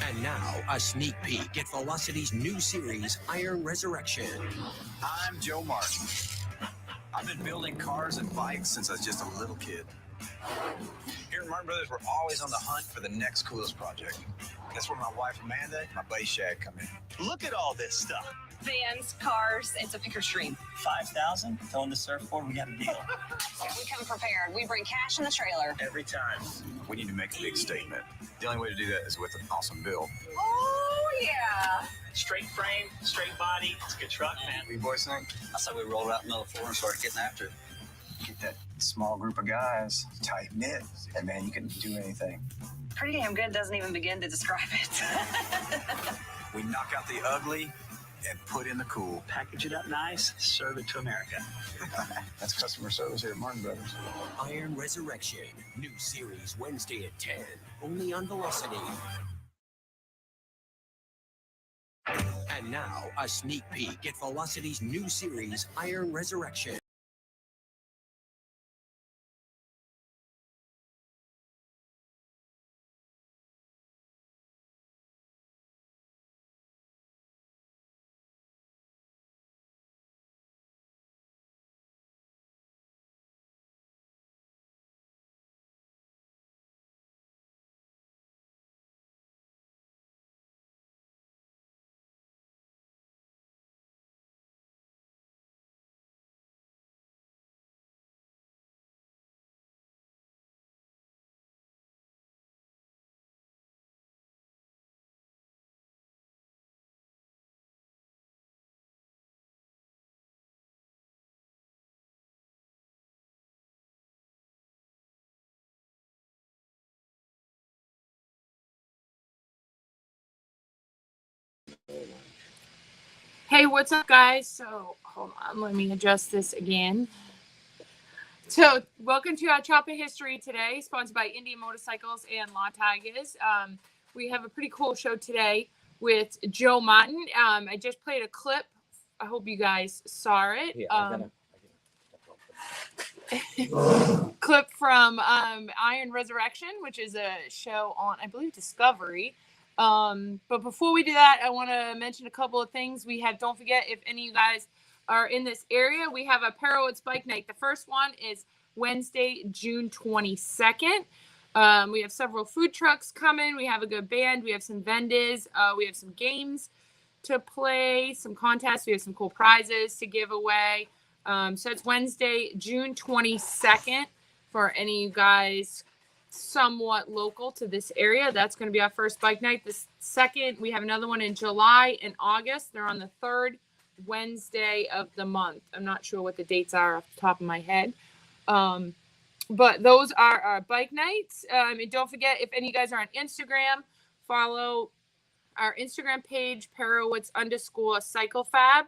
And now, a sneak peek at Velocity's new series, Iron Resurrection. I'm Joe Martin. I've been building cars and bikes since I was just a little kid. Here at Martin Brothers, we're always on the hunt for the next coolest project. That's where my wife Amanda and my buddy Shad come in. Look at all this stuff. Vans, cars, it's a picker stream. 5,000, throwing the surfboard, we got a deal. We come prepared. We bring cash in the trailer. Every time. We need to make a big statement. The only way to do that is with an awesome build. Oh, yeah. Straight frame, straight body. It's a good truck, man. What do you boys think? I said we rolled out in the middle of the floor and started getting after it. Get that small group of guys tight knit, and man, you can do anything. Pretty damn good doesn't even begin to describe it. We knock out the ugly and put in the cool. Package it up nice, serve it to America. That's customer service here at Martin Brothers. Iron Resurrection. New series Wednesday at 10. Only on Velocity. And now, a sneak peek at Velocity's new series, Iron Resurrection. Hey, what's up, guys? So, hold on, let me adjust this again. So, welcome to our Chopper History today, sponsored by Indian Motorcycles and Law Tigers. We have a pretty cool show today with Joe Martin. I just played a clip. I hope you guys saw it. Clip from Iron Resurrection, which is a show on, I believe, Discovery. But before we do that, I want to mention a couple of things. Don't forget, if any of you guys are in this area, we have a Perowitz Bike Night. The first one is Wednesday, June 22nd. We have several food trucks coming. We have a good band. We have some vendors. We have some games to play, some contests. We have some cool prizes to give away. So it's Wednesday, June 22nd for any of you guys somewhat local to this area. That's going to be our first bike night. The second, we have another one in July and August. They're on the third Wednesday of the month. I'm not sure what the dates are off the top of my head. But those are our bike nights. And don't forget, if any of you guys are on Instagram, follow our Instagram page, Perowitz_CycleFab.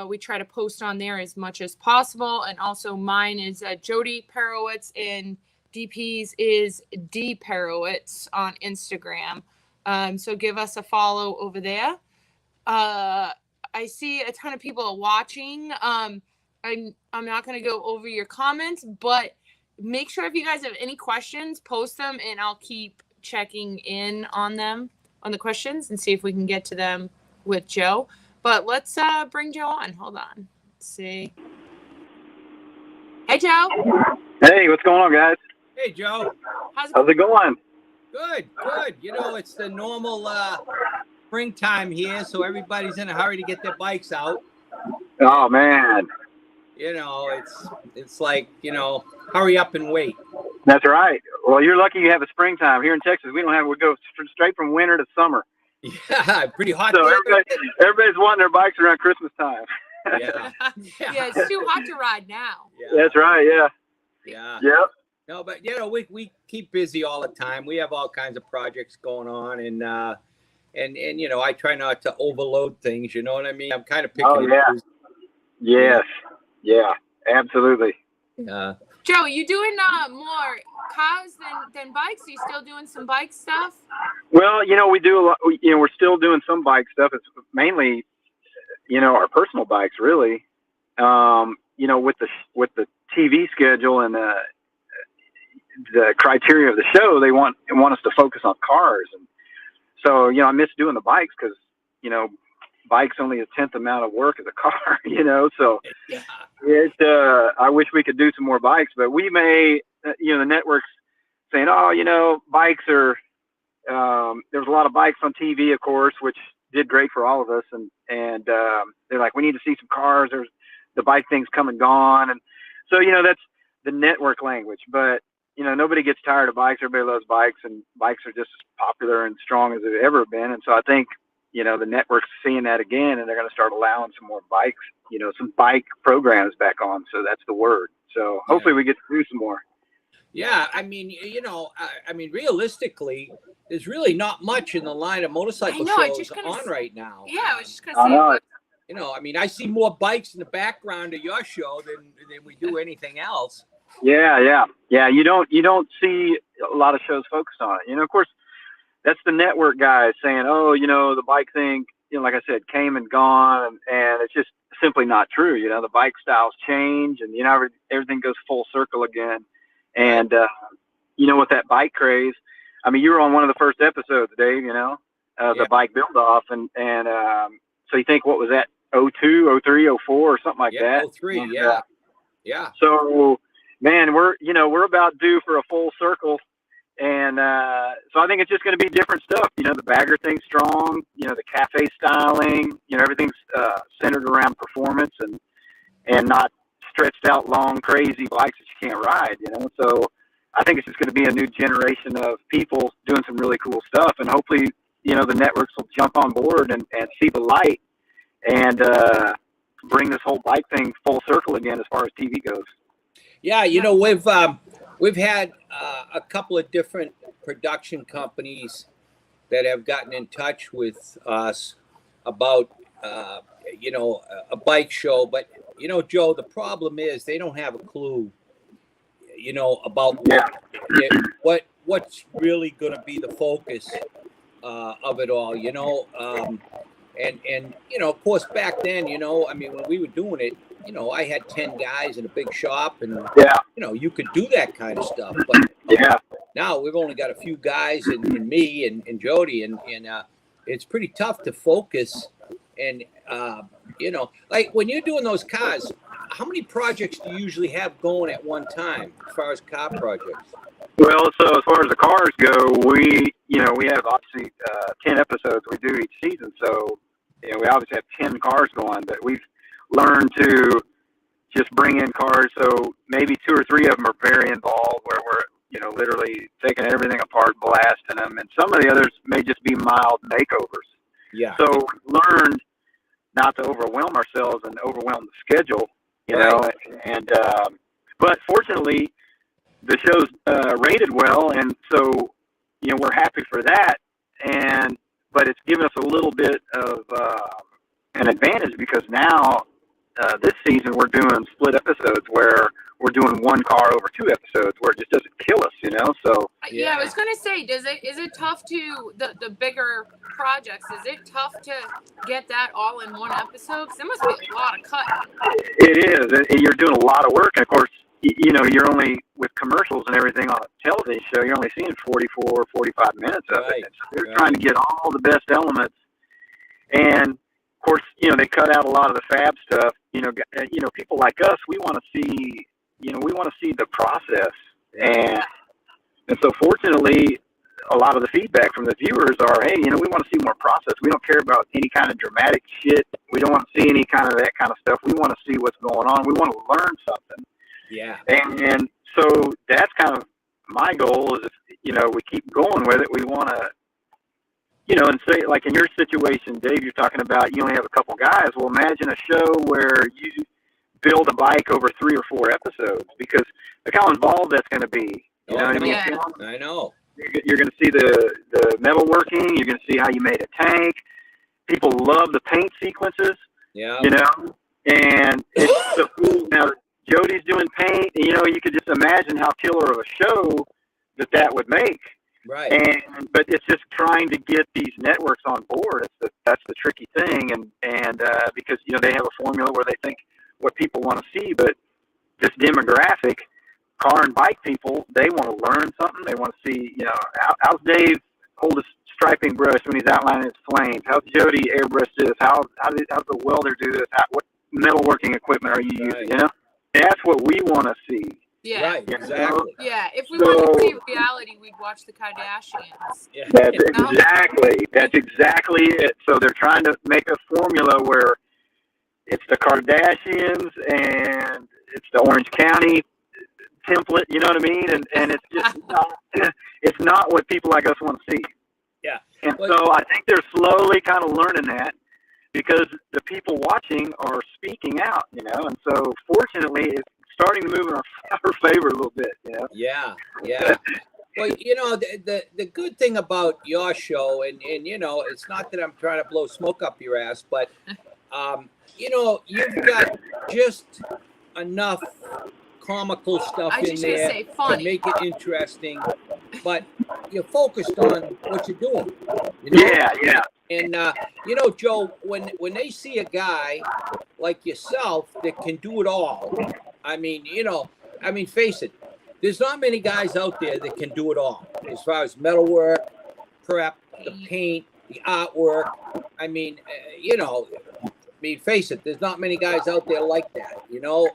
We try to post on there as much as possible. And also mine is Jody Perowitz, and DP's is D Perowitz on Instagram. So give us a follow over there. I see a ton of people watching. I'm not going to go over your comments, but make sure if you guys have any questions, post them, and I'll keep checking in on them, on the questions, and see if we can get to them with Joe. But let's bring Joe on. Hold on. Let's see. Hey, Joe. Hey, what's going on, guys? Hey, Joe. How's it going? Good, good. You know, it's the normal springtime here, so everybody's in a hurry to get their bikes out. Oh, man. You know, it's like, you know, hurry up and wait. That's right. Well, you're lucky you have a springtime. Here in Texas, we don't have, we go straight from winter to summer. Yeah, pretty hot. So everybody's wanting their bikes around Christmas time. Yeah. Yeah, it's too hot to ride now. Yeah. That's right, yeah. Yeah. Yep. No, but, you know, we keep busy all the time. We have all kinds of projects going on, and you know, I try not to overload things, you know what I mean? I'm kind of picking. Oh, yeah. Yes. Yeah, absolutely. Joe, you doing more cars than bikes? Are you still doing some bike stuff? Well, you know, we do a lot. You know, we're still doing some bike stuff. It's mainly, you know, our personal bikes, really. You know, with the TV schedule and the criteria of the show, they want us to focus on cars, and So, I miss doing the bikes because, bike's only a 10th amount of work as a car, so Yeah. I wish we could do some more bikes, but we may, the network's saying, bikes are, there was a lot of bikes on TV, of course, which did great for all of us. And they're like, we need to see some cars. There's the bike thing's come and gone. And so, that's the network language, but nobody gets tired of bikes. Everybody loves bikes, and bikes are just as popular and strong as they've ever been. And so I think, the network's seeing that again, and they're going to start allowing some more bikes, some bike programs back on. So that's the word. So hopefully we get to do some more. Yeah, I mean, realistically, there's really not much in the line of motorcycle shows on right now. Yeah, I was just gonna say. I see more bikes in the background of your show than we do anything else. Yeah. You don't see a lot of shows focused on it. Of course, that's the network guys saying, oh, the bike thing, like I said, came and gone, and it's just simply not true. The bike styles change, and everything goes full circle again. And with that bike craze, you were on one of the first episodes, Dave. The bike build off, and so you think, what was that? 02, 03, 04, or something like that. 03, and, yeah. So, man, we're about due for a full circle. And so I think it's just going to be different stuff. The bagger thing's strong, the cafe styling, everything's centered around performance and not stretched out long, crazy bikes that you can't ride, So I think it's just going to be a new generation of people doing some really cool stuff. And hopefully, the networks will jump on board and see the light and bring this whole bike thing full circle again as far as TV goes. Yeah, we've had a couple of different production companies that have gotten in touch with us about, a bike show. But, Joe, the problem is they don't have a clue, about what's really going to be the focus of it all, And of course, back then, when we were doing it, I had 10 guys in a big shop, and you could do that kind of stuff. But now we've only got a few guys and me and Jody, and it's pretty tough to focus. And like when you're doing those cars, how many projects do you usually have going at one time as far as car projects? Well, so as far as the cars go, we have obviously 10 episodes we do each season. So we obviously have 10 cars going, but we've learned to just bring in cars. So maybe 2 or 3 of them are very involved, where we're literally taking everything apart, blasting them, and some of the others may just be mild makeovers. Yeah. So learned not to overwhelm ourselves and overwhelm the schedule, and but fortunately the show's rated well, and so we're happy for that. But it's given us a little bit of an advantage, because now this season we're doing split episodes where we're doing one car over 2 episodes, where it just doesn't kill us, So yeah, I was gonna say, is it tough to the bigger projects? Is it tough to get that all in one episode? 'Cause there must be a lot of cut. It is, and you're doing a lot of work. And of course, you're only, with commercials and everything on a television show, you're only seeing 44, 45 minutes of it. So they're trying to get all the best elements. And of course, they cut out a lot of the fab stuff. People like us, we want to see, the process. And so fortunately, a lot of the feedback from the viewers are, hey, we want to see more process. We don't care about any kind of dramatic shit. We don't want to see any kind of that kind of stuff. We want to see what's going on. We want to learn something. Yeah. And so that's kind of my goal, is if, we keep going with it, we want to, and say, like in your situation, Dave, you're talking about you only have a couple guys. Well, imagine a show where you build a bike over 3 or 4 episodes, because look how involved that's going to be. You know what I mean? Yeah. I know. You're going to see the metalworking. You're going to see how you made a tank. People love the paint sequences. Yeah. And it's so cool. Now, Jody's doing paint. You could just imagine how killer of a show that would make. Right. But it's just trying to get these networks on board. That's the tricky thing. And because, they have a formula where they think what people want to see, but this demographic, car and bike people, they want to learn something. They want to see, how's Dave hold his striping brush when he's outlining his flames? How's Jody airbrush this? How's the welder do this? What metalworking equipment are you using? You know, that's what we want to see. Yeah. Right, exactly. Yeah. If we wanted to see reality, we'd watch the Kardashians. Yeah. That's exactly it. So they're trying to make a formula where it's the Kardashians and it's the Orange County template, you know what I mean? And it's just it's not what people like us want to see. Yeah. And so I think they're slowly kind of learning that because the people watching are speaking out, you know, and so fortunately it's starting to move in our favor a little bit, you know? Yeah. Well, you know, the good thing about your show, and you know, it's not that I'm trying to blow smoke up your ass, but you know, you've got just enough comical stuff in there to make it interesting, but you're focused on what you're doing. You know? Yeah. And you know, Joe, when they see a guy like yourself that can do it all, I mean, you know, face it, there's not many guys out there that can do it all as far as metalwork, prep, the paint, the artwork. I mean, you know, face it, there's not many guys out there like that, you know.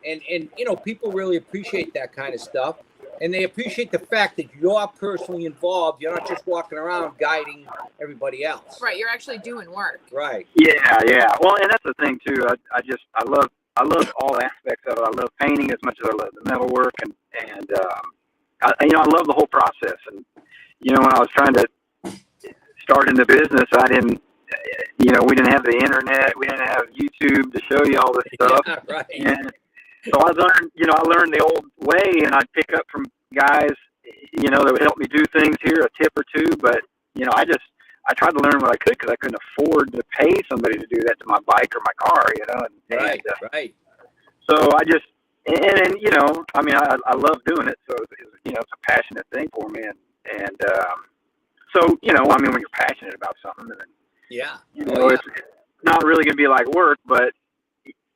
And you know, people really appreciate that kind of stuff, and they appreciate the fact that you're personally involved. You're not just walking around guiding everybody else. Right, you're actually doing work. Right. Yeah. Well, and that's the thing too. I love all aspects of it. I love painting as much as I love the metalwork, and I love the whole process. And you know, when I was trying to start in the business, I didn't. You know, we didn't have the internet. We didn't have YouTube to show you all this stuff. Yeah, right. And so I learned the old way, and I'd pick up from guys, you know, that would help me do things here, a tip or two. But, you know, I tried to learn what I could because I couldn't afford to pay somebody to do that to my bike or my car, you know. Right. So I just, and you know, I mean, I love doing it. So, you know, it's a passionate thing for me. And so, you know, I mean, when you're passionate about something, then, yeah. You know, it's not really going to be like work, but,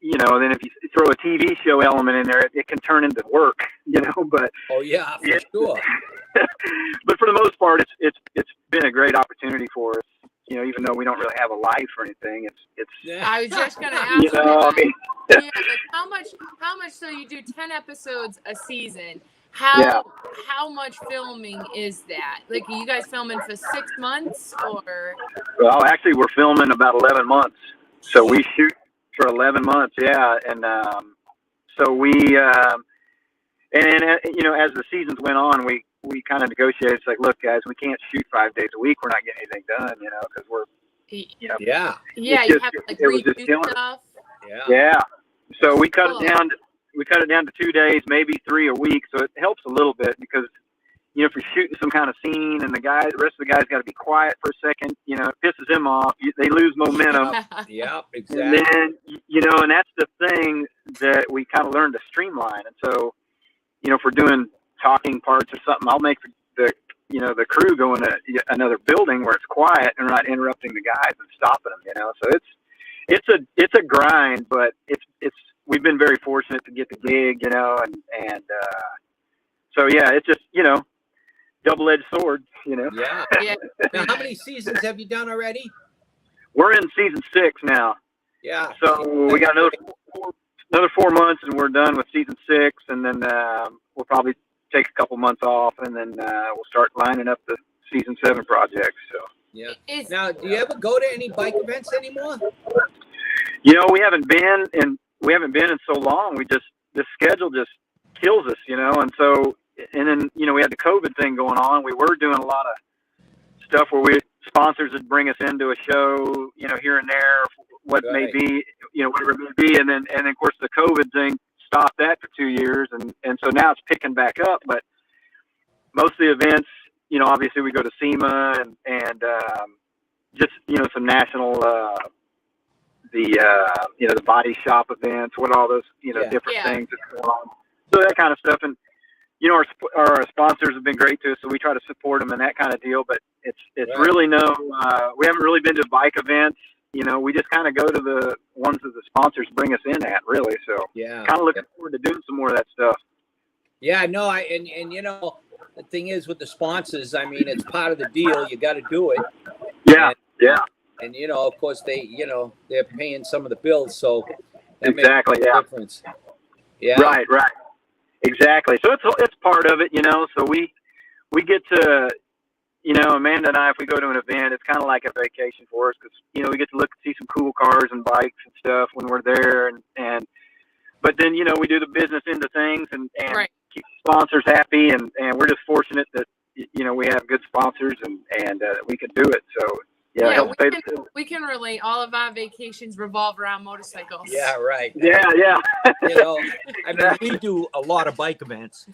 you know, then if you throw a TV show element in there, it can turn into work, you know, but. Oh, yeah, for sure. But for the most part, it's been a great opportunity for us, you know, even though we don't really have a life or anything. Yeah. I was just going to ask you know, I mean, like how much, so you do 10 episodes a season. How much filming is that? Like, are you guys filming for 6 months or? Well, actually, we're filming about 11 months. So we shoot for 11 months, yeah. And so we, and you know, as the seasons went on, we kind of negotiated. It's like, look, guys, we can't shoot 5 days a week. We're not getting anything done, you know, because we're, you know. Yeah. Yeah, you have to like redo stuff. Yeah. So we cut it down. We cut it down to 2 days, maybe 3 a week. So it helps a little bit because, you know, if you're shooting some kind of scene and the rest of the guys got to be quiet for a second, you know, it pisses them off. They lose momentum. Yeah, exactly. And then, you know, and that's the thing that we kind of learned to streamline. And so, you know, if we're doing talking parts or something, I'll make the crew go in another building where it's quiet and we're not interrupting the guys and stopping them, you know. So it's a grind, but we've been very fortunate to get the gig, you know, and so yeah, it's just, you know, double-edged sword, you know. Yeah. Now, how many seasons have you done already? We're in season 6 now. Yeah. So we got another 4 months, and we're done with season 6, and then we'll probably take a couple months off, and then we'll start lining up the season 7 projects. So. Yeah. Now, do you ever go to any bike events anymore? You know, we haven't been in so long. The schedule just kills us, you know. And so, and then, you know, we had the COVID thing going on. We were doing a lot of stuff where sponsors would bring us into a show, you know, here and there, whatever it may be. And then of course the COVID thing stopped that for 2 years. And so now it's picking back up, but most of the events, you know, obviously we go to SEMA and just, you know, some national, the body shop events, what all those, you know, different things that's going on. So that kind of stuff. And, you know, our sponsors have been great to us, so we try to support them and that kind of deal. But it's really we haven't really been to bike events. You know, we just kind of go to the ones that the sponsors bring us in at, really. So kind of looking forward to doing some more of that stuff. Yeah, no, and you know, the thing is with the sponsors, I mean, it's part of the deal. You got to do it. Yeah, yeah, And, you know, of course, they're paying some of the bills. So that exactly. makes a difference. Yeah. Right. Exactly. So it's part of it, you know. So we get to, you know, Amanda and I, if we go to an event, it's kind of like a vacation for us because, you know, we get to see some cool cars and bikes and stuff when we're there. And but then, you know, we do the business end of things and Right. keep sponsors happy. And we're just fortunate that, you know, we have good sponsors and we can do it. So, yeah, it helps pay the bills. we can relate. All of our vacations revolve around motorcycles. Yeah, right. Yeah. You know, I mean, we do a lot of bike events.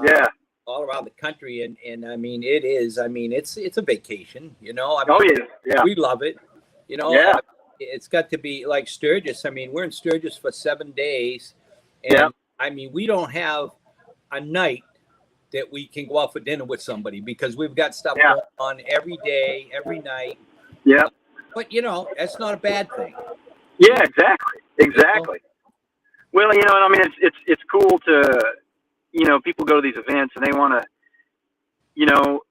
Yeah. All around the country, and I mean, it's a vacation, you know. I mean, Oh, yeah. we love it, you know. Yeah. It's got to be like Sturgis. I mean, we're in Sturgis for 7 days, and Yeah. I mean, we don't have a night that we can go out for dinner with somebody because we've got stuff Yeah. going on every day, every night. Yeah. But you know, that's not a bad thing. Yeah, exactly. Well, you know, I mean, it's cool to, you know, people go to these events and they want to, you know,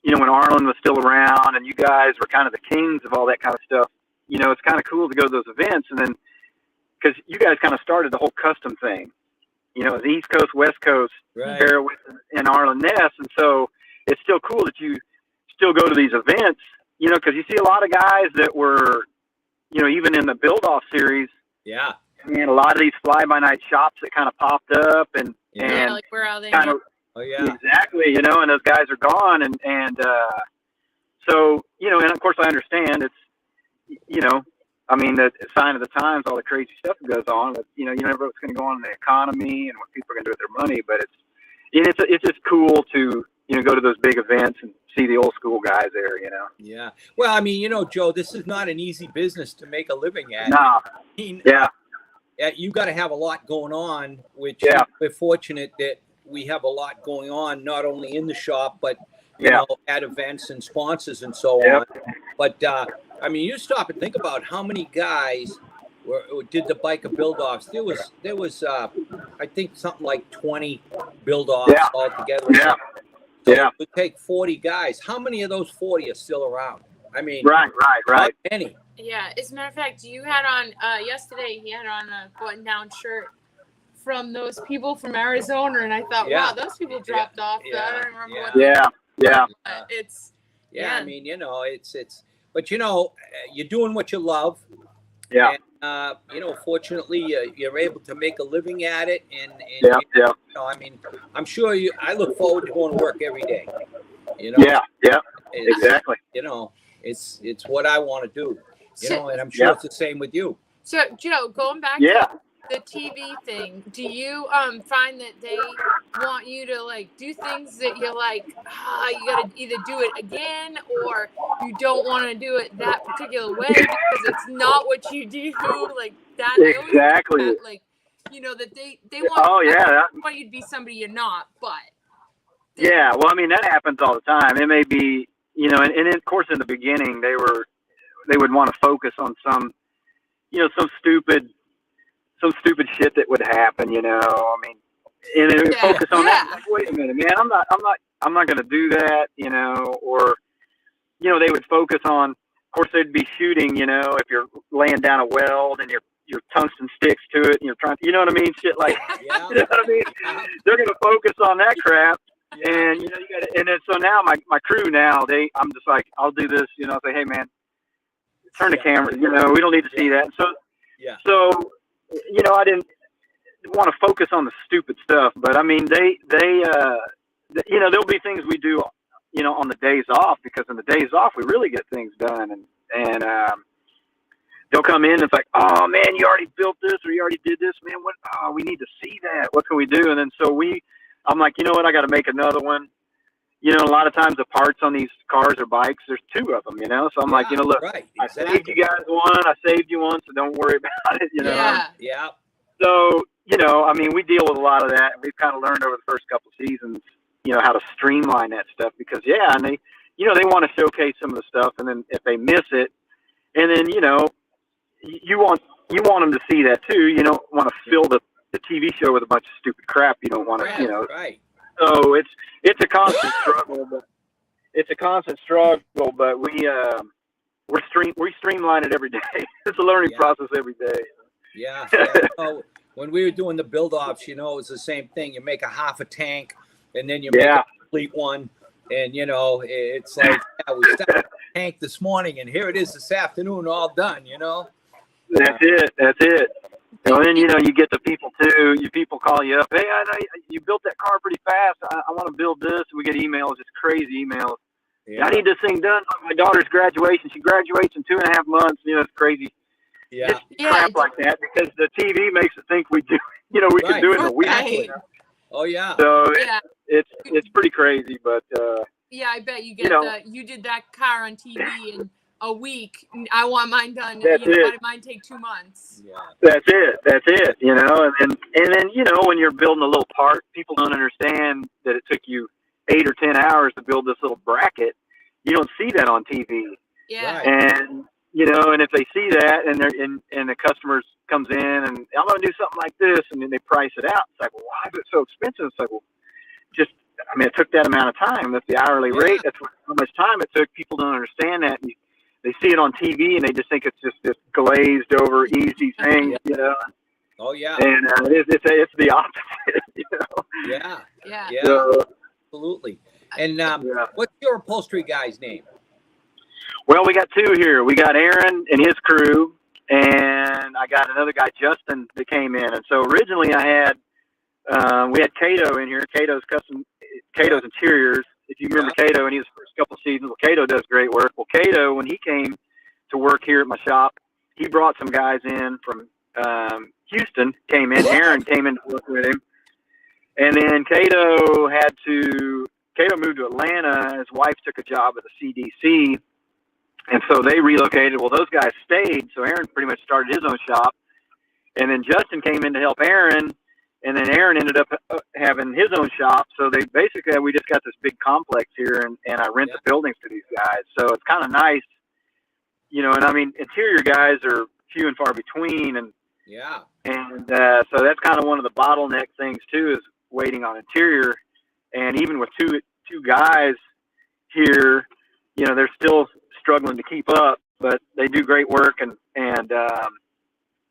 when Arlen was still around and you guys were kind of the kings of all that kind of stuff, you know, it's kind of cool to go to those events. And then, because you guys kind of started the whole custom thing, you know, the East Coast, West Coast, Right. there and Arlen Ness. And so it's still cool that you still go to these events, you know, because you see a lot of guys that were, you know, even in the build-off series, Yeah. and a lot of these fly-by-night shops that kind of popped up and Yeah, like we're out there. kind of Oh yeah. exactly, you know, and those guys are gone, and so, you know, and of course I understand it's, you know, I mean, the sign of the times, all the crazy stuff that goes on, but, you know, you never know what's going to go on in the economy and what people are going to do with their money, but it's just cool to, you know, go to those big events and see the old school guys there, you know. Yeah. Well, I mean, you know, Joe, this is not an easy business to make a living at. Nah. I mean, Yeah. you got to have a lot going on, which Yeah. we're fortunate that we have a lot going on, not only in the shop, but, you Yeah. know, at events and sponsors and so Yeah. on. But, I mean, you stop and think about how many guys did the biker build-offs. There was I think something like 20 build-offs Yeah. altogether. Yeah. So Yeah. it would take 40 guys. How many of those 40 are still around? I mean, Right. not many. Yeah, as a matter of fact, you had on yesterday. He had on a button-down shirt from those people from Arizona, and I thought, Yeah. wow, those people dropped off. Yeah. I don't remember Yeah. what. They Yeah. but it's Yeah, Yeah. I mean, you know, it's, but you know, you're doing what you love. Yeah. And, you know, fortunately, you're able to make a living at it, and Yeah. Yeah. you know, I mean, I'm sure I look forward to going to work every day. You know, Yeah. Yeah. It's- Exactly. You know, it's what I want to do. You So- know, and I'm sure Yeah. it's the same with you. So, Joe, going back Yeah. to the TV thing, do you find that they want you to like do things that you're like, you got to either do it again or you don't want to do it that particular way because it's not what you do, like that? they always do Exactly. that, like, you know, that they want. Oh, yeah, that- they want you to be somebody you're not, but. Yeah, well, I mean, that happens all the time. It may be, you know, and of course, in the beginning, they would want to focus on some, you know, some stupid shit that would happen, you know. I mean, and they would Yeah, focus on that. yeah. Like, wait a minute, man, I'm not going to do that, you know. Or, you know, they would focus on. Of course, they'd be shooting, you know, if you're laying down a weld and your tungsten sticks to it, and you're trying, you know what I mean? Shit like, Yeah. you know what I mean? They're going to focus on that crap. And you know, you got, and then so now my crew now I'm just like, I'll do this, you know. I say, hey man, turn the camera, you know, we don't need to see that. So you know, I didn't want to focus on the stupid stuff, but I mean, they you know, there'll be things we do, you know, on the days off, because on the days off we really get things done, and they'll come in and it's like, oh man, you already built this or you already did this, man. What? Oh, we need to see that. What can we do? And then so I'm like, you know what? I got to make another one. You know, a lot of times the parts on these cars or bikes, there's two of them, you know? So I'm like, you know, look, right, I saved you guys one, I saved you one, so don't worry about it, you know? Yeah. Yeah. So, you know, I mean, we deal with a lot of that. We've kind of learned over the first couple of seasons, you know, how to streamline that stuff because, yeah, and they, you know, they want to showcase some of the stuff, and then if they miss it, and then, you know, you want them to see that too. You don't want to fill the TV show with a bunch of stupid crap. You don't want to, you know. Right. So it's a constant struggle, but we streamline it every day. It's a learning process every day. Yeah. When we were doing the build offs, it was the same thing. You make a half a tank, and then you make a complete one, and it's like we started the tank this morning, and here it is this afternoon, all done. That's it. And then you get the people too. People call you up. Hey, I know you built that car pretty fast. I want to build this. And we get emails, just crazy emails. Yeah. I need this thing done on my daughter's graduation. She graduates in 2.5 months. It's crazy. Yeah. Just crap like that because the TV makes it think we do. We can do it in a week. Right. Oh yeah. So it's pretty crazy, but yeah, I bet you get you did that car on TV in a week. I want mine done. That's it. Mine take 2 months. Yeah. That's it. And then when you're building a little part, people don't understand that it took you 8 or 10 hours to build this little bracket. You don't see that on TV. Yeah. Right. And and if they see that and the customer comes in and I'm going to do something like this, and then they price it out. It's like, well, why is it so expensive? It's like, well, it took that amount of time. That's the hourly rate. That's how much time it took. People don't understand that. And they see it on TV and they just think it's just this glazed over easy thing, Oh yeah. And it's the opposite, Yeah. So, absolutely. And what's your upholstery guy's name? Well, we got two here. We got Aaron and his crew, and I got another guy, Justin, that came in. And so originally we had Cato in here, Cato's Interiors. If you remember Cato and his first couple seasons, Cato does great work. Well, Cato, when he came to work here at my shop, he brought some guys in from Houston, came in. Aaron came in to work with him. And then Cato moved to Atlanta. His wife took a job at the CDC. And so they relocated. Well, those guys stayed. So Aaron pretty much started his own shop. And then Justin came in to help Aaron. And then Aaron ended up having his own shop. So we just got this big complex here, and I rent the buildings to these guys. So it's kind of nice, interior guys are few and far between. And so that's kind of one of the bottleneck things too, is waiting on interior. And even with two guys here, they're still struggling to keep up, but they do great work. And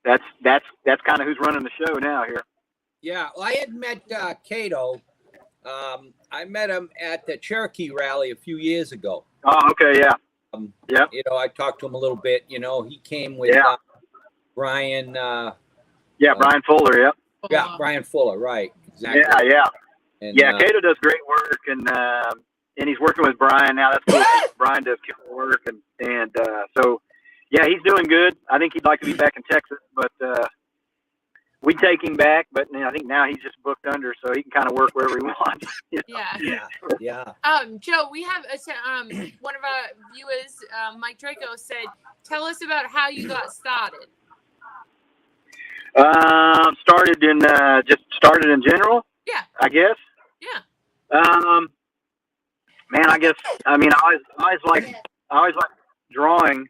that's kind of who's running the show now here. Yeah, well, I had met Cato. I met him at the Cherokee rally a few years ago. Oh, okay, yeah. I talked to him a little bit. He came with Brian. Brian Fuller, yep. Yeah, Brian Fuller, right. Exactly. Yeah. And, Cato does great work, and he's working with Brian now. That's cool. Brian does killer work, and so, he's doing good. I think he'd like to be back in Texas, but we take him back, but I think now he's just booked under, so he can kind of work wherever he wants. Yeah. Joe, we have one of our viewers, Mike Draco, said, "Tell us about how you got started." Started in general. Yeah. I guess. Yeah. Man, I always like drawing.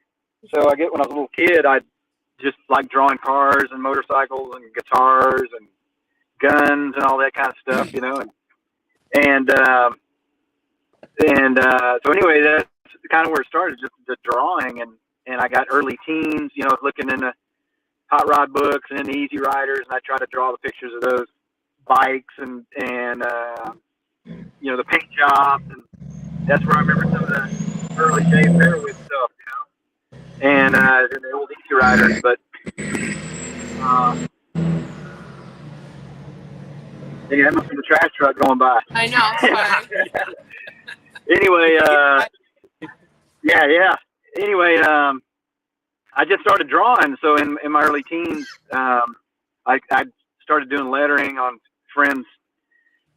So I get when I was a little kid, I just like drawing cars and motorcycles and guitars and guns and all that kind of stuff, so anyway, that's kind of where it started, just the drawing, and I got early teens, looking in the hot rod books and in the Easy Riders, and I tried to draw the pictures of those bikes and the paint shop, and that's where I remember some of the early Dave Fairwood stuff, and the old Easy Riders, but that must be the trash truck going by. I know, sorry. Anyway, Anyway, I just started drawing. So in my early teens, I started doing lettering on friends'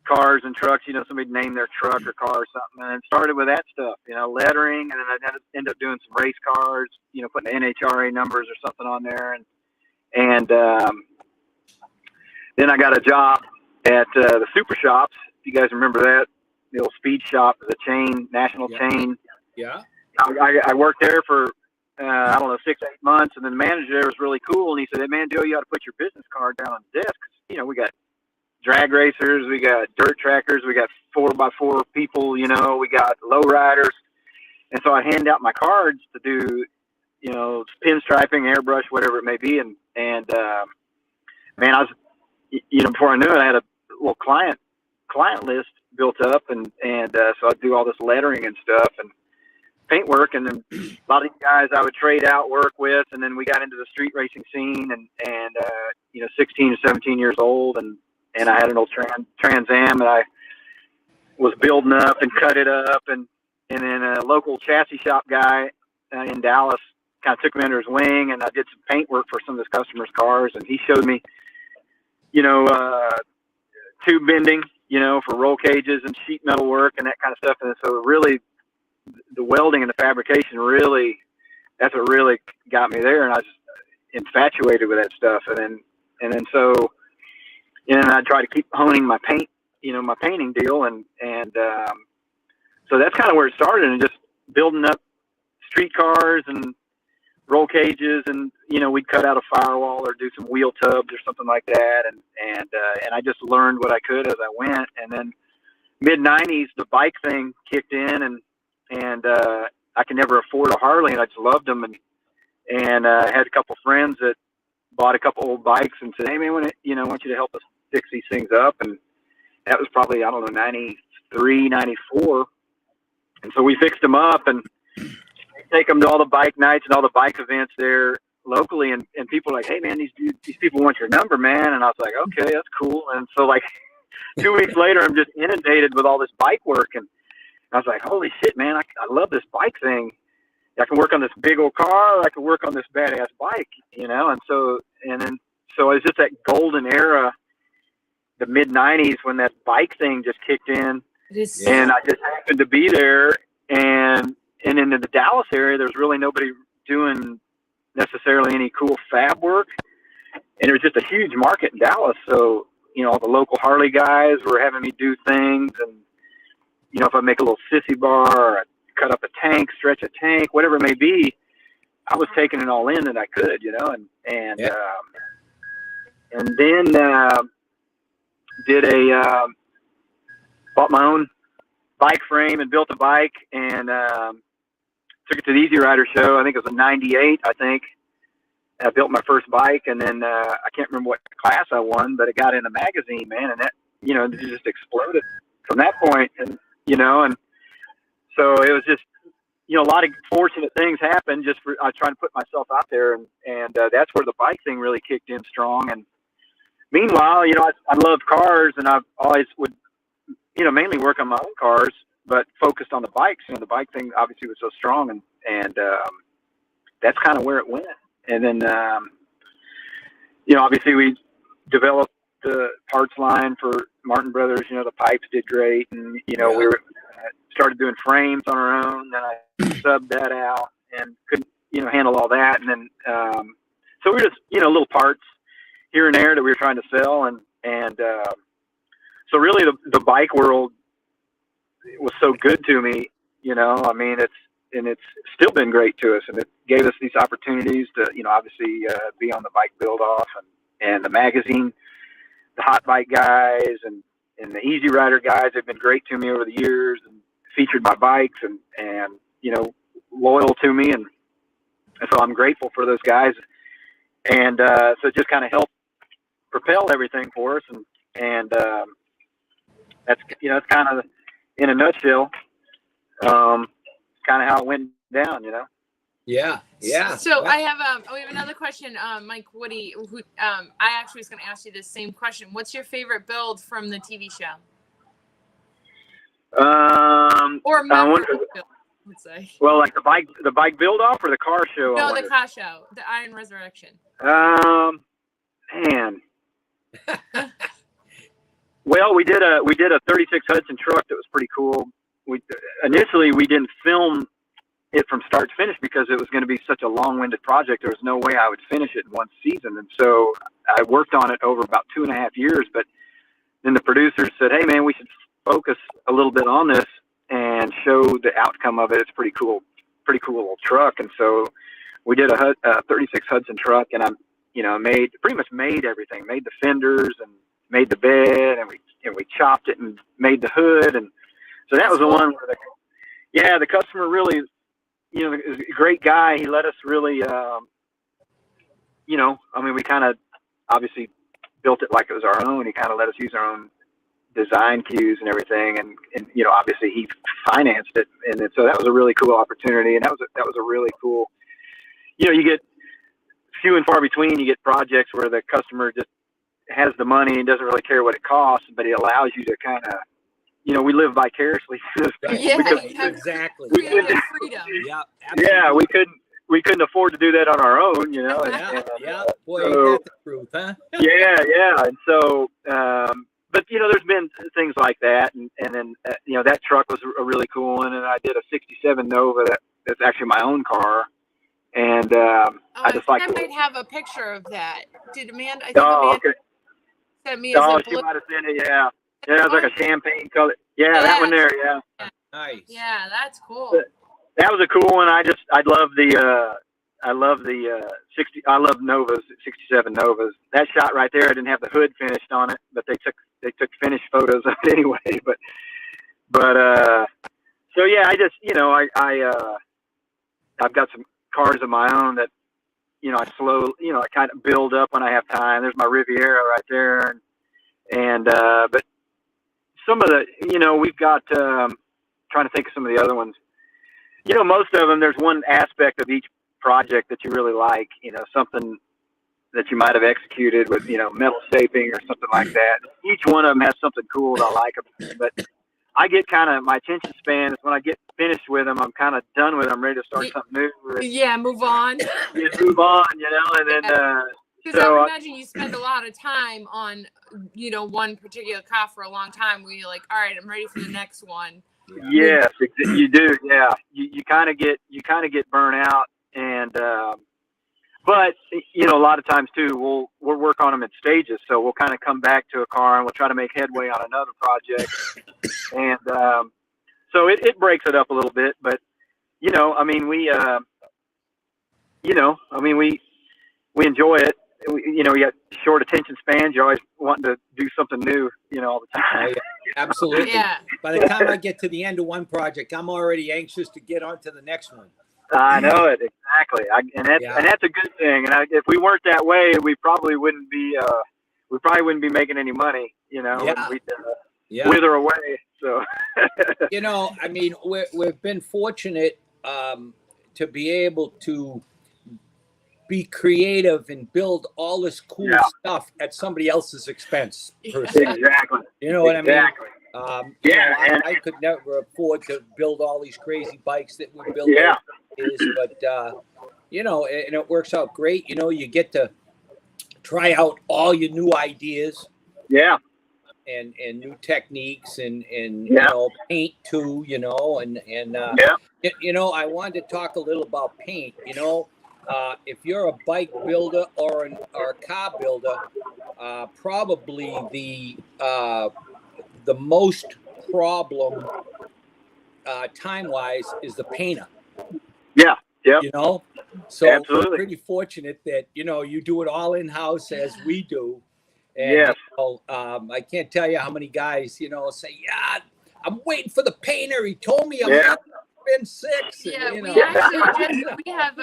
cars and trucks. Somebody named their truck or car or something, and started with that stuff. Lettering, and then I ended up doing some race cars. Putting the NHRA numbers or something on there, and then I got a job at the Super Shops. If you guys remember that, the old speed shop, the chain, national chain. Yeah. I worked there for 6-8 months, and then the manager there was really cool, and he said, "Hey man, Joe, you ought to put your business card down on the desk. We got drag racers, we got dirt trackers, we got 4x4 people, we got low riders. And so I hand out my cards to do, pinstriping, airbrush, whatever it may be. And man, I was, before I knew it, I had a little client list built up, and so I'd do all this lettering and stuff and paint work. And then a lot of these guys I would trade out work with. And then we got into the street racing scene, and 16 or 17 years old. And I had an old Trans Am that I was building up and cut it up. And then a local chassis shop guy in Dallas kind of took me under his wing, and I did some paint work for some of his customers' cars. And he showed me, tube bending, for roll cages and sheet metal work and that kind of stuff. And so really the welding and the fabrication that's what really got me there. And I was infatuated with that stuff. And then I try to keep honing my paint, my painting deal. And so that's kind of where it started, and just building up street cars and roll cages, and we'd cut out a firewall or do some wheel tubs or something like that, and I just learned what I could as I went. And then mid-90s, the bike thing kicked in, and I could never afford a Harley, and I just loved them, and had a couple friends that bought a couple old bikes and said, "Hey man, I want you to help us fix these things up." And that was probably, 93, 94. And so we fixed them up, and take them to all the bike nights and all the bike events there locally. And people are like, "Hey man, these people want your number, man." And I was like, "Okay, that's cool." And so 2 weeks later, I'm just inundated with all this bike work. And I was like, "Holy shit, man, I love this bike thing. I can work on this big old car, or I can work on this badass bike, And so it was just that golden era, the mid-90s, when that bike thing just kicked in. And I just happened to be there, and in the Dallas area, there's really nobody doing necessarily any cool fab work. And there's just a huge market in Dallas. So, all the local Harley guys were having me do things. And, if I make a little sissy bar, or I cut up a tank, stretch a tank, whatever it may be, I was taking it all in that I could, and then bought my own bike frame and built a bike, and took it to the Easy Rider show. I think it was a 98, I think. I built my first bike, and then I can't remember what class I won, but it got in a magazine, man, and that, it just exploded from that point. And, and so it was just, a lot of fortunate things happened I was trying to put myself out there, and that's where the bike thing really kicked in strong. And meanwhile, I loved cars, and I always would, mainly work on my own cars, but focused on the bikes. The bike thing obviously was so strong, and that's kind of where it went. And then, obviously we developed the parts line for Martin Brothers. The pipes did great, and we started doing frames on our own. Then I subbed that out and couldn't, handle all that. And then, so we were just, little parts here and there that we were trying to sell, and so really the bike world was so good to me, it's still been great to us, and it gave us these opportunities to, obviously be on the Bike Build Off and the magazine, the Hot Bike guys and the Easy Rider guys have been great to me over the years, and featured my bikes and loyal to me, and so I'm grateful for those guys, and so it just kind of helped propel everything for us, and that's it's kind of in a nutshell, kind of how it went down, Yeah. So I have we have another question, Mike Woody. Who I actually was going to ask you this same question. What's your favorite build from the TV show? Or memorable build, let's say. Well, like the bike build off or the car show? No, the car show, the Iron Resurrection. Man. Well, we did a 36 Hudson truck that was pretty cool. Initially we didn't film it from start to finish because it was going to be such a long-winded project. There was no way I would finish it in one season, and so I worked on it over about 2.5 years. But then the producers said, "Hey, man, we should focus a little bit on this and show the outcome of it. It's pretty cool little truck." And so we did a 36 Hudson truck, and I pretty much made everything, made the fenders made the bed, and we chopped it and made the hood, and so that was the one where the customer really, you know, is a great guy. He let us really, you know, I mean, we kind of obviously built it like it was our own. He kind of let us use our own design cues and everything, and you know, obviously he financed it, and so that was a really cool opportunity, and that was a really cool, you know, you get few and far between. You get projects where the customer just has the money and doesn't really care what it costs, but it allows you to kind of, you know, we live vicariously. Yeah, Exactly. freedom. Yeah. Yeah, we couldn't afford to do that on our own, you know. Yeah. Boy, ain't that the truth, huh? Yeah. And so, but you know, there's been things like that, and then you know, that truck was a really cool one, and I did a '67 Nova that's actually my own car, and I just like. I might have a picture of that. Did Amanda? I think Amanda sent me as a she blue. might have sent it. Yeah, it was like a champagne color. Yeah, that one there. Yeah. Nice. Yeah, that's cool. That was a cool one. I love the 60. I love Novas, '67 Novas. That shot right there, I didn't have the hood finished on it, but they took finished photos of it anyway. But so yeah, I just, you know, I've got some cars of my own that, you know, I kind of build up when I have time. There's my Riviera right there, and but some of the, you know, we've got trying to think of some of the other ones. You know, most of them, there's one aspect of each project that you really like, you know, something that you might have executed with, you know, metal shaping or something like that. Each one of them has something cool that I like about it. But I get kind of, my attention span is when I get finished with them, I'm kind of done with them. I'm ready to start something new. Yeah, move on. Move on, you know, and then, because I would imagine you spend a lot of time on, you know, one particular car for a long time where you're like, all right, I'm ready for the next one. Yes, you do. Yeah, you kind of get burnt out, and but you know, a lot of times too, we'll work on them in stages. So we'll kind of come back to a car and we'll try to make headway on another project, and so it breaks it up a little bit. But you know, I mean, we enjoy it. You know, we got short attention spans. You're always wanting to do something new, you know, all the time. Absolutely. Yeah. By the time I get to the end of one project, I'm already anxious to get on to the next one. I know it, exactly. And that's a good thing. And if we weren't that way, we probably wouldn't be making any money, you know. Yeah. We'd wither away. So you know, I mean, we've been fortunate to be able to be creative and build all this cool stuff at somebody else's expense. Per se. Exactly. You know what I mean? Yeah, you know, I could never afford to build all these crazy bikes that we build. Yeah. But you know, and it works out great. You know, you get to try out all your new ideas. Yeah. And new techniques and you know, paint too. You know, and you know, I wanted to talk a little about paint. You know. If you're a bike builder or a car builder, probably the most problem time-wise is the painter. Yeah. Yeah. You know, so absolutely. We're pretty fortunate that, you know, you do it all in-house as we do. And, yes. You know, I can't tell you how many guys, you know, say, yeah, I'm waiting for the painter. He told me I'm not been 6. Yeah, and, you know. we actually we have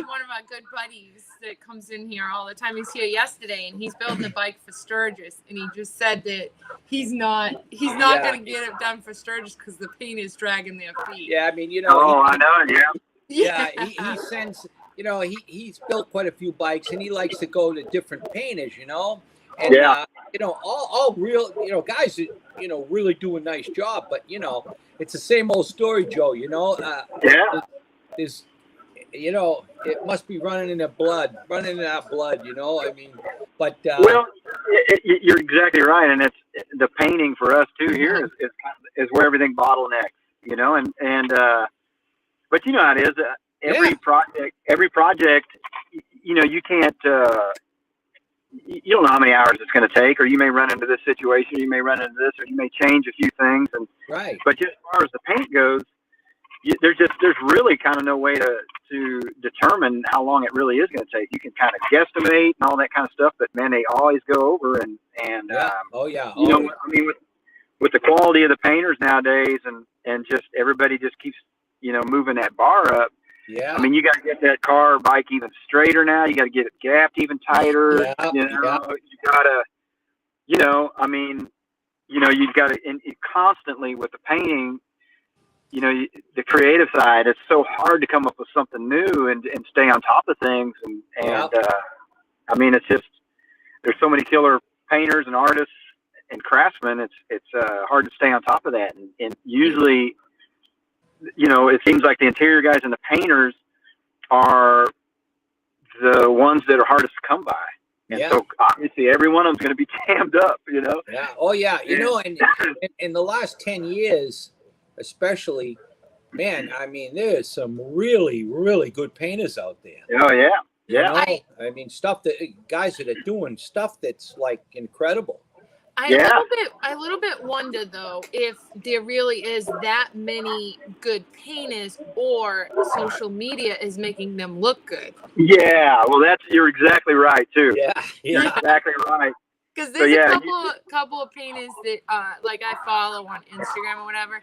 one of our good buddies that comes in here all the time. He's here yesterday, and he's building a bike for Sturgis, and he just said that he's not going to get it done for Sturgis because the paint is dragging their feet. Yeah, I mean, you know. Oh, I know. Yeah. Yeah, he sends. You know, he's built quite a few bikes, and he likes to go to different painters. You know. And, you know, all real, you know, guys that, you know, really do a nice job, but, you know, it's the same old story, Joe, you know. There's, you know, it must be running in our blood, you know. I mean, but. Well, you're exactly right. And it's the painting for us, too, here is where everything bottlenecks, you know. And but you know how it is. Every project, you know, you can't. You don't know how many hours it's going to take, or you may run into this situation, you may run into this, or you may change a few things. And right. But just as far as the paint goes, there's really kind of no way to to determine how long it really is going to take. You can kind of guesstimate and all that kind of stuff, but man, they always go over and you know, I mean, with the quality of the painters nowadays and just everybody just keeps, you know, moving that bar up. Yeah. I mean, you got to get that car or bike even straighter now. You got to get it gapped even tighter. Yeah, you know, you got to, you know, I mean, you know, you've got to, and constantly with the painting, you know, the creative side, it's so hard to come up with something new and stay on top of things. And I mean, it's just, there's so many killer painters and artists and craftsmen. It's hard to stay on top of that. And usually, you know, it seems like the interior guys and the painters are the ones that are hardest to come by. And so obviously every one of them's going to be jammed up, you know? Yeah. Oh yeah. You know, and in the last 10 years, especially, man, I mean, there's some really, really good painters out there. Oh yeah. Yeah. You know? I mean, stuff that guys that are doing stuff that's like incredible. I a little bit wonder though if there really is that many good painters or social media is making them look good. Yeah, well, you're exactly right too. Yeah, you're exactly right. Because there's a couple of painters that like I follow on Instagram or whatever.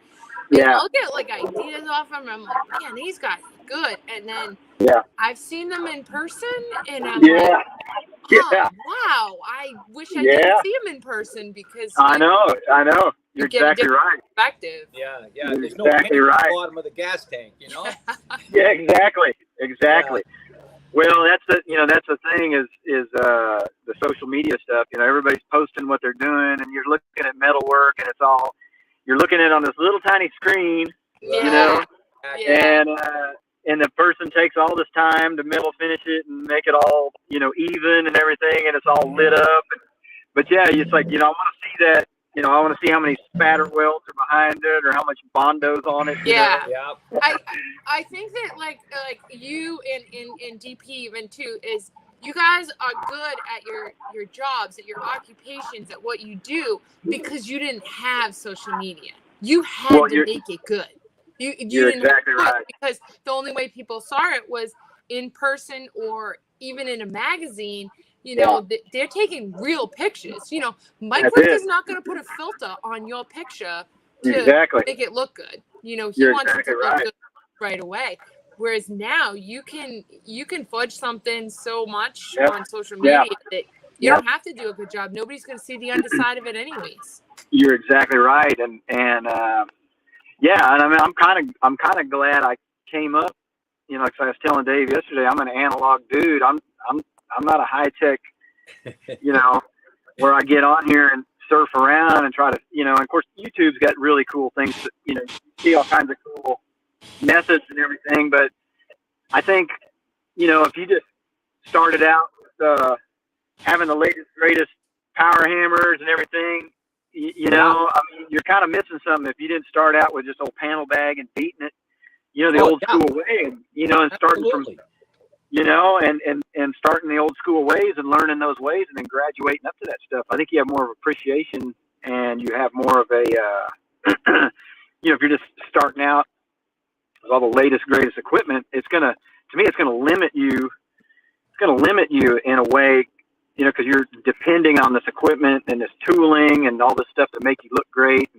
And I'll get like ideas off them. And I'm like, man, these guys are good. And then I've seen them in person, and I'm like, wow, I wish I could see them in person because I know. You're exactly right. Perspective. Yeah. You're There's no exactly right. At the bottom of the gas tank, you know. Yeah, exactly. Yeah. Well, that's the thing is the social media stuff. You know, everybody's posting what they're doing, and you're looking at metalwork, and you're looking at it on this little tiny screen. Yeah. You know, and the person takes all this time to metal finish it and make it all, you know, even and everything, and it's all lit up. But it's like, you know, I want to see that. You know, I want to see how many spatter welds are behind it, or how much Bondo's on it. Yeah. You know? I think that like you and DP even too is you guys are good at your jobs, at your occupations, at what you do because you didn't have social media. You had to make it good. You you're didn't exactly have right. because the only way people saw it was in person or even in a magazine. You know, they're taking real pictures. You know, Mike Rick is not going to put a filter on your picture to make it look good. You know, he wants it to look good right away. Whereas now you can fudge something so much on social media that you don't have to do a good job. Nobody's going to see the underside of it anyways. You're exactly right, and I mean, I'm kind of glad I came up. You know, like I was telling Dave yesterday, I'm an analog dude. I'm not a high tech, you know, where I get on here and surf around and try to, you know, and of course YouTube's got really cool things that, you know, you see all kinds of cool methods and everything. But I think, you know, if you just started out with having the latest, greatest power hammers and everything, you know, I mean, you're kind of missing something if you didn't start out with just old panel bag and beating it, you know, the old school way, you know, and starting from, you know, and starting the old school ways and learning those ways and then graduating up to that stuff. I think you have more of appreciation and you have more of a, you know, if you're just starting out with all the latest, greatest equipment, it's going to limit you. It's going to limit you in a way, you know, because you're depending on this equipment and this tooling and all this stuff to make you look great.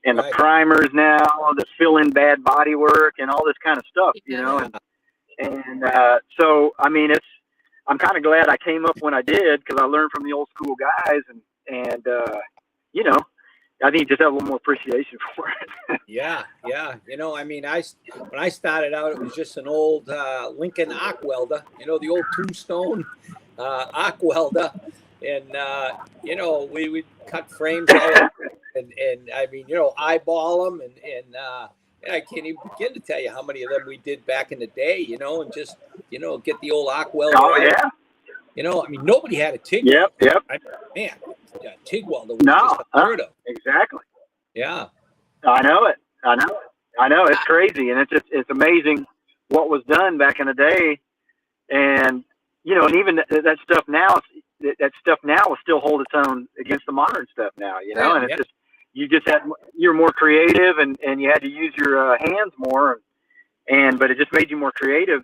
And the primers now that fill in bad body work and all this kind of stuff, you know, and so, I mean, I'm kind of glad I came up when I did because I learned from the old school guys and you know, I think you just have a little more appreciation for it. Yeah. You know, I mean, when I started out, it was just an old Lincoln arc welder, you know, the old tombstone arc welder. And, you know, we would cut frames out and I mean, you know, eyeball them and I can't even begin to tell you how many of them we did back in the day, you know, and just, you know, get the old arc welder. Oh, yeah. You know, I mean, nobody had a TIG. Yep. Man, TIG welder was just unheard of. Exactly. Yeah. I know it. It's crazy. And it's amazing what was done back in the day. And, you know, and even that stuff now will still hold its own against the modern stuff now, you know, and it's just, you're more creative and you had to use your hands more. but it just made you more creative.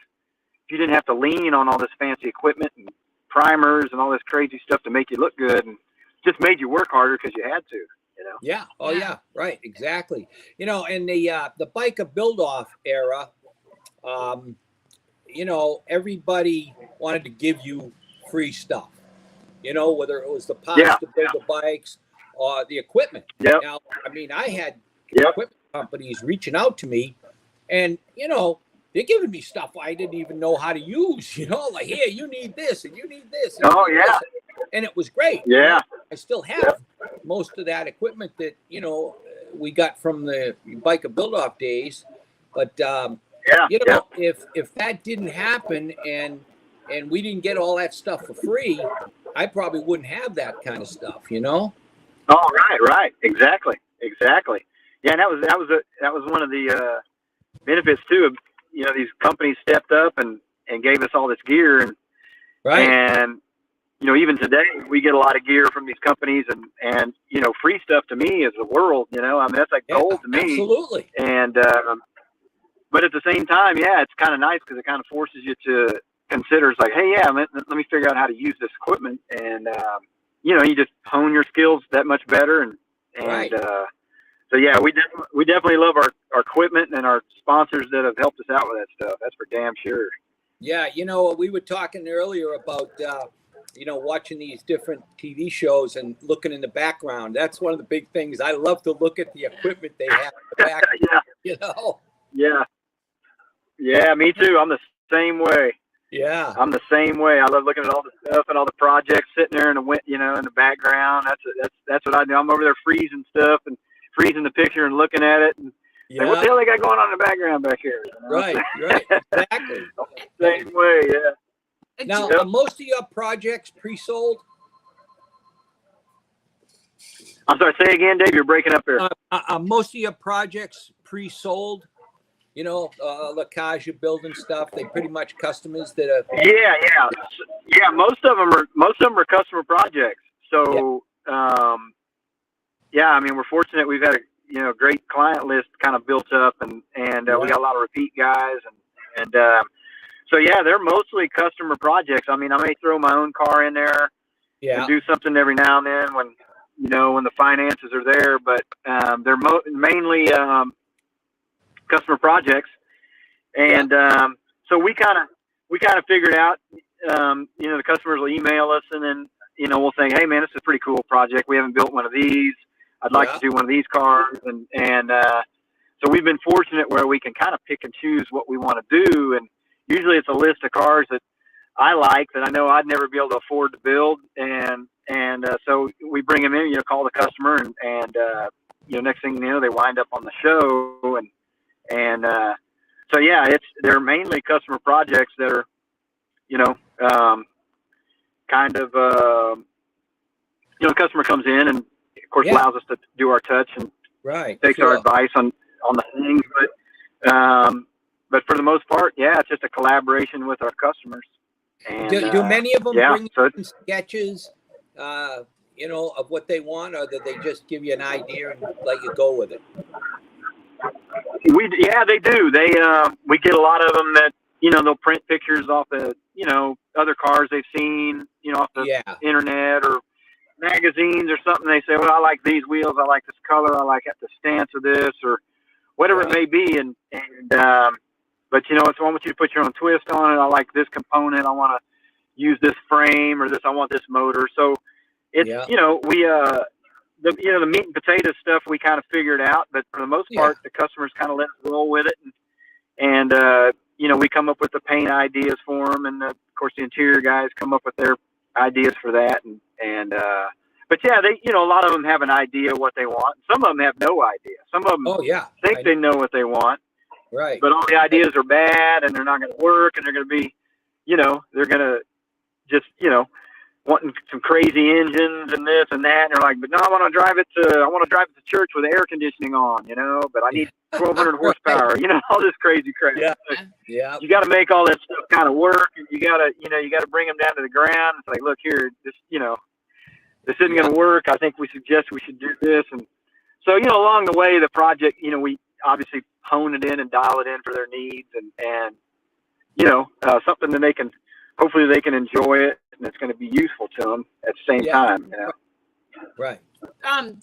You didn't have to lean on all this fancy equipment and primers and all this crazy stuff to make you look good, and just made you work harder because you had to, you know? Yeah. Oh yeah. Right. Exactly. You know, in the Bike of Build Off era, you know, everybody wanted to give you free stuff, you know, whether it was the parts to build the bikes or the equipment. Yep. Now, I mean, I had equipment companies reaching out to me, and, you know, they're giving me stuff I didn't even know how to use, you know, like, here, you need this and you need this. And this. And it was great. Yeah. You know, I still have most of that equipment that, you know, we got from the Bike of Build Off days. But, you know, if that didn't happen and we didn't get all that stuff for free, I probably wouldn't have that kind of stuff, you know? Oh, right. Exactly. Yeah. And that was one of the benefits too of, you know, these companies stepped up and gave us all this gear, and you know, even today we get a lot of gear from these companies, and you know, free stuff to me is the world, you know. I mean, that's like gold to me. Absolutely. And but at the same time, it's kind of nice because it kind of forces you to consider. It's like, hey, let me figure out how to use this equipment, and you know, you just hone your skills that much better, and so yeah, we definitely love our equipment and our sponsors that have helped us out with that stuff. That's for damn sure. Yeah, you know, we were talking earlier about you know, watching these different TV shows and looking in the background. That's one of the big things. I love to look at the equipment they have in the background. You know. Yeah, me too. I'm the same way. Yeah, I'm the same way. I love looking at all the stuff and all the projects sitting there in the background. That's what I do. I'm over there freezing stuff and freezing the picture and looking at it, and like, what the hell they got going on in the background back here? You know? Right, exactly. Same way, yeah. Now, are most of your projects pre-sold? I'm sorry, say again, Dave. You're breaking up there. Are most of your projects pre-sold? You know, the cars you're building stuff. They pretty much customers that are. Yeah. Most of them are customer projects. So. I mean, we're fortunate. We've had a great client list kind of built up, and we got a lot of repeat guys, and so yeah, they're mostly customer projects. I mean, I may throw my own car in there, and do something every now and then when the finances are there, but they're mainly customer projects, and so we kind of figured out, the customers will email us, and then we'll say, hey man, this is a pretty cool project. We haven't built one of these. I'd like to do one of these cars. And so we've been fortunate where we can kind of pick and choose what we want to do. And usually it's a list of cars that I like that I know I'd never be able to afford to build. And so we bring them in, call the customer, and next thing you know, they wind up on the show. And so, yeah, they're mainly customer projects that are, kind of, the customer comes in and, of course, allows us to do our touch and takes our advice on the things. But for the most part, it's just a collaboration with our customers. And, do many of them bring in sketches, of what they want, or do they just give you an idea and let you go with it? They do. We get a lot of them that, they'll print pictures off the, other cars they've seen, off the internet or magazines or something. They say, well, I like these wheels, I like this color, I like the stance of this, or whatever it may be. But so I want you to put your own twist on it. I like this component. I want to use this frame, or this. I want this motor. So it's we the meat and potato stuff we kind of figured out, but for the most part, the customers kind of let us roll with it, and we come up with the paint ideas for them, and of course the interior guys come up with their ideas for that, but they, a lot of them have an idea what they want. Some of them have no idea. Some of them think they know what they want, right? But all the ideas are bad, and they're not going to work, and they're going to be, they're going to just, wanting some crazy engines and this and that, and they're like, but no, I want to drive it to church with air conditioning on, but I need 1,200 horsepower, all this crazy crap. You got to make all that stuff kind of work, and you got to bring them down to the ground. It's like, look here, this isn't going to work. I think we suggest we should do this, and so along the way, the project, we obviously hone it in and dial it in for their needs, and something that hopefully they can enjoy it, and it's going to be useful to them at the same time. Right.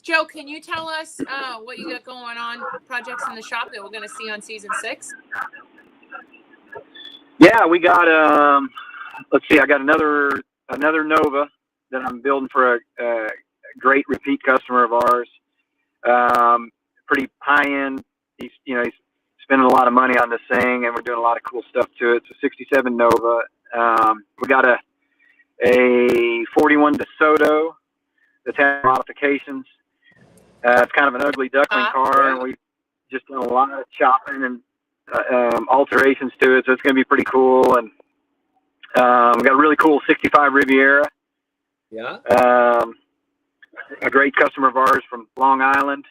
Joe, can you tell us what you got going on, projects in the shop that we're going to see on season 6? Yeah, we got let's see, I got another Nova that I'm building for a great repeat customer of ours. Pretty high end. He's spending a lot of money on this thing, and we're doing a lot of cool stuff to it. It's a 67 Nova. We got a 41 DeSoto that's had modifications. It's kind of an ugly duckling car, and we've just done a lot of chopping and alterations to it, so it's going to be pretty cool. And we got a really cool 65 Riviera. Yeah. A great customer of ours from Long Island.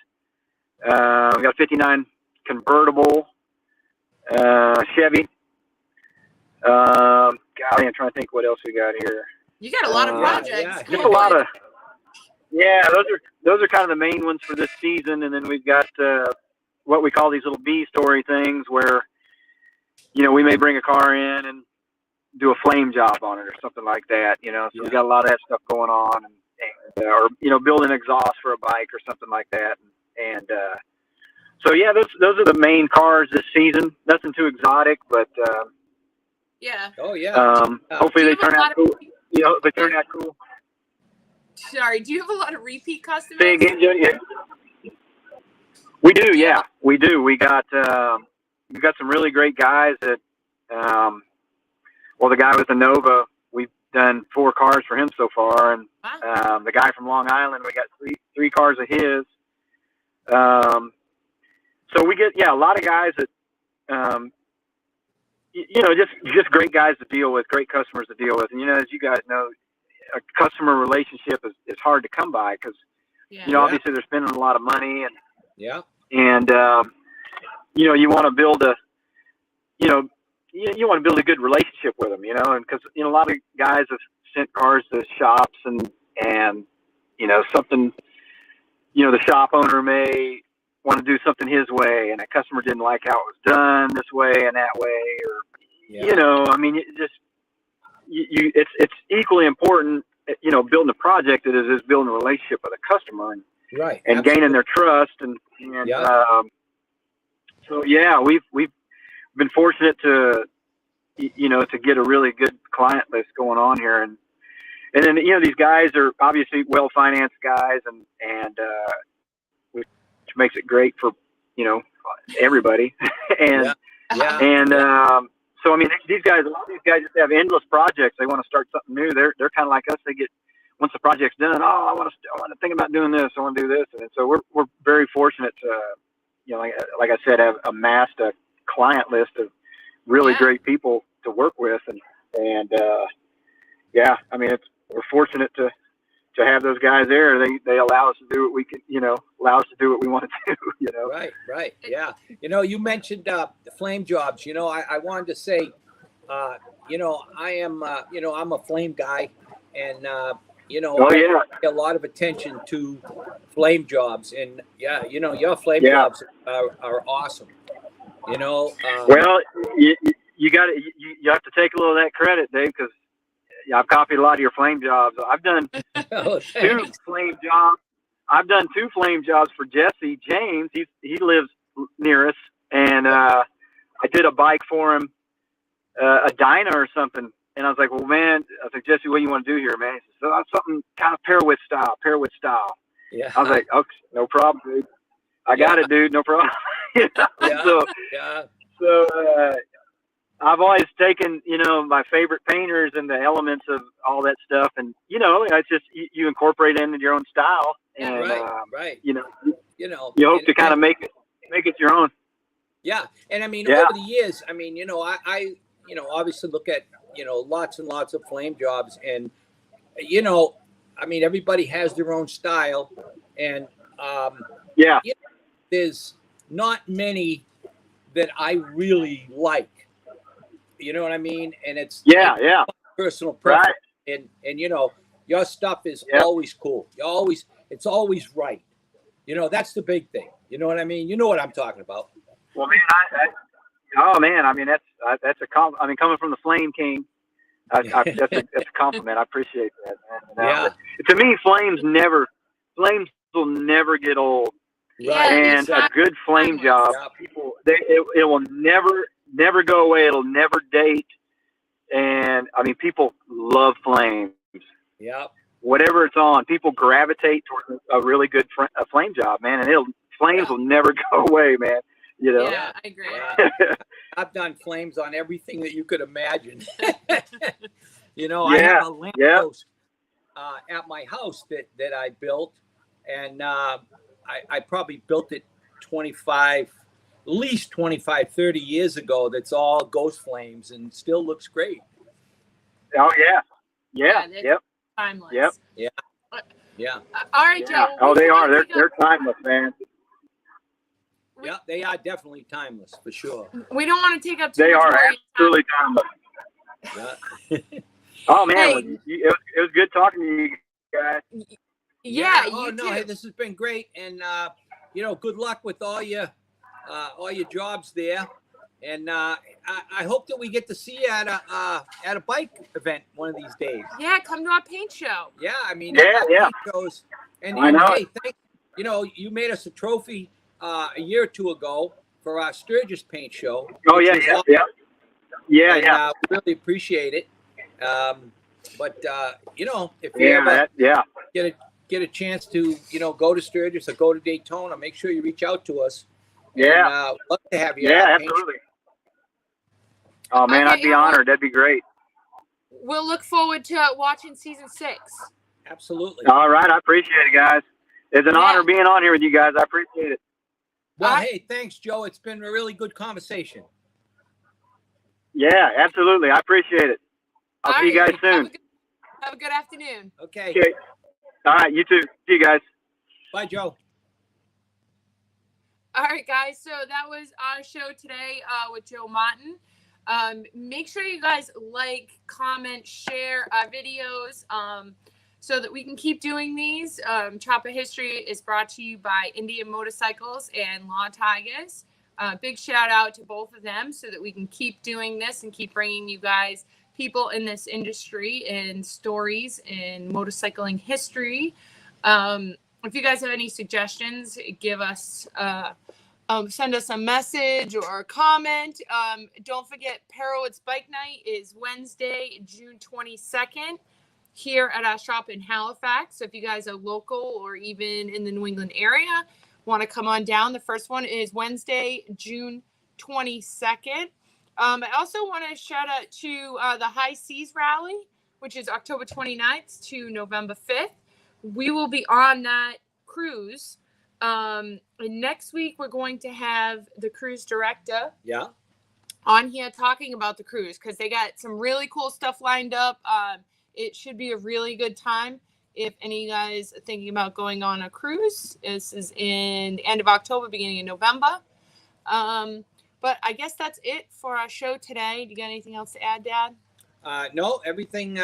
We got a 59 convertible Chevy. Golly, I'm trying to think what else we got here. You got a lot of projects. Just a lot of. Yeah, those are kind of the main ones for this season, and then we've got what we call these little B story things where, we may bring a car in and do a flame job on it or something like that. So we got a lot of that stuff going on, and or build an exhaust for a bike or something like that, and so yeah, those are the main cars this season. Nothing too exotic, but yeah. Oh yeah. Hopefully they turn out cool. If they turn out cool. Sorry, do you have a lot of repeat customers? Say again, Joe? Yeah. We do, yeah. We do. We got some really great guys that the guy with the Nova, we've done 4 cars for him so far, and the guy from Long Island, we got three cars of his. So we get a lot of guys that just great guys to deal with, great customers to deal with. And as you guys know, a customer relationship is hard to come by because obviously they're spending a lot of money, and you want to build you want to build a good relationship with them, and because a lot of guys have sent cars to shops and something, the shop owner may want to do something his way, and a customer didn't like how it was done this way and that way, or it's equally important, building a project that is building a relationship with a customer and gaining their trust, and so we've been fortunate to get a really good client list going on here, and then these guys are obviously well financed guys, and which makes it great for everybody, and so a lot of these guys just have endless projects. They want to start something new. They're kind of like us. They get, once the project's done, I want to think about doing this. I want to do this, and so we're very fortunate to like I said, have amassed a client list of really great people to work with, and we're fortunate to have those guys there. They allow us to do what we can, allow us to do what we want to do, Right. Yeah. You mentioned the flame jobs. I wanted to say, I am, I'm a flame guy, and I pay a lot of attention to flame jobs, and your flame jobs are awesome. Well, you got you have to take a little of that credit, Dave, because I've copied a lot of your flame jobs. I've done 2 flame jobs. I've done 2 flame jobs for Jesse James. He lives near us, and I did a bike for him, a Dyna or something. And I was like, well, man, I was like, Jesse, what do you want to do here, man? He said, something kind of Pearwood style. Yeah. I was like, okay, no problem, dude. I got it, dude. No problem. So I've always taken, my favorite painters and the elements of all that stuff, and it's just you incorporate it into your own style, and right. You hope to kind of make it your own. Yeah, and over the years, I obviously look at lots and lots of flame jobs, and everybody has their own style, and there's not many that I really like. You know what I mean? And it's personal preference. Right. And your stuff is always cool. It's always right. That's the big thing. You know what I mean? You know what I'm talking about. Well, man, oh man, I mean that's a I mean, coming from the Flame King, that's a compliment. I appreciate that, man. Yeah. To me, flames will never get old. Yeah, And a good flame job, Yeah. people, it will never go away. It'll never date. And I mean, people love flames. Yeah. Whatever it's on, people gravitate towards a really good flame job, man. And flames will never go away, man. You know. Yeah, I agree. Yeah. I've done flames on everything that you could imagine. You know, I Yeah, have a lamppost at my house that I built, and I probably built it 25, at least 25, 30 years ago. That's all ghost flames and still looks great. Oh yeah, Yeah, yep. Timeless. Yep. Yeah. All right, Yeah. Joe. Oh, they are. Before we They're timeless, man. Yeah, they are definitely timeless for sure. We don't want to take up too They much are more of your time. absolutely timeless. Yeah. Oh man, Hey. it was good talking to you guys. Yeah, Oh you no, too. hey, this has been great, and you know, good luck with all your jobs there, and I hope that we get to see you at a bike event one of these days. Yeah, come to our paint show. Yeah, I mean, Yeah, our yeah. paint shows, and I know hey, you know, you made us a trophy a year or two ago for our Sturgis paint show. Oh which yeah, is yeah, awesome, yeah, and, yeah. we really appreciate it. But you know, if you Yeah, ever yeah. get a chance to, you know, go to Sturgis or go to Daytona, make sure you reach out to us. Yeah. And, love to have you. Yeah, at our paint absolutely. Oh man, Okay, I'd be honored. That'd be great. We'll look forward to watching season 6. show. Absolutely. All right, I appreciate it, guys. It's an Yeah. honor being on here with you guys. I appreciate it. Well, All right. hey, thanks, Joe. It's been a really good conversation. Yeah, absolutely. I appreciate it. I'll All see you right, guys soon. Have a good afternoon. Okay. Okay. All right, you too. See you guys. Bye, Joe. All right, guys. So that was our show today with Joe Martin. Make sure you guys like, comment, share our videos so that we can keep doing these. Chopper History is brought to you by Indian Motorcycles and Law Tigers. Big shout out to both of them so that we can keep doing this and keep bringing you guys people in this industry and stories in motorcycling history. If you guys have any suggestions, give us send us a message or a comment. Don't forget, Perowitz Bike Night is Wednesday, June 22nd here at our shop in Halifax. So if you guys are local or even in the New England area, want to come on down, the first one is Wednesday, June 22nd. I also want to shout out to the High Seas Rally, which is October 29th to November 5th. We will be on that cruise. And next week, we're going to have the cruise director Yeah. on here talking about the cruise because they got some really cool stuff lined up. It should be a really good time. If any of you guys are thinking about going on a cruise, this is in the end of October, beginning of November. But I guess that's it for our show today. Do you got anything else to add, Dad? No, everything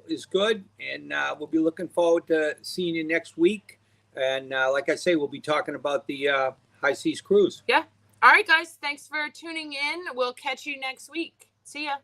is good, and we'll be looking forward to seeing you next week. And like I say, we'll be talking about the High Seas Cruise. Yeah. All right, guys. Thanks for tuning in. We'll catch you next week. See ya.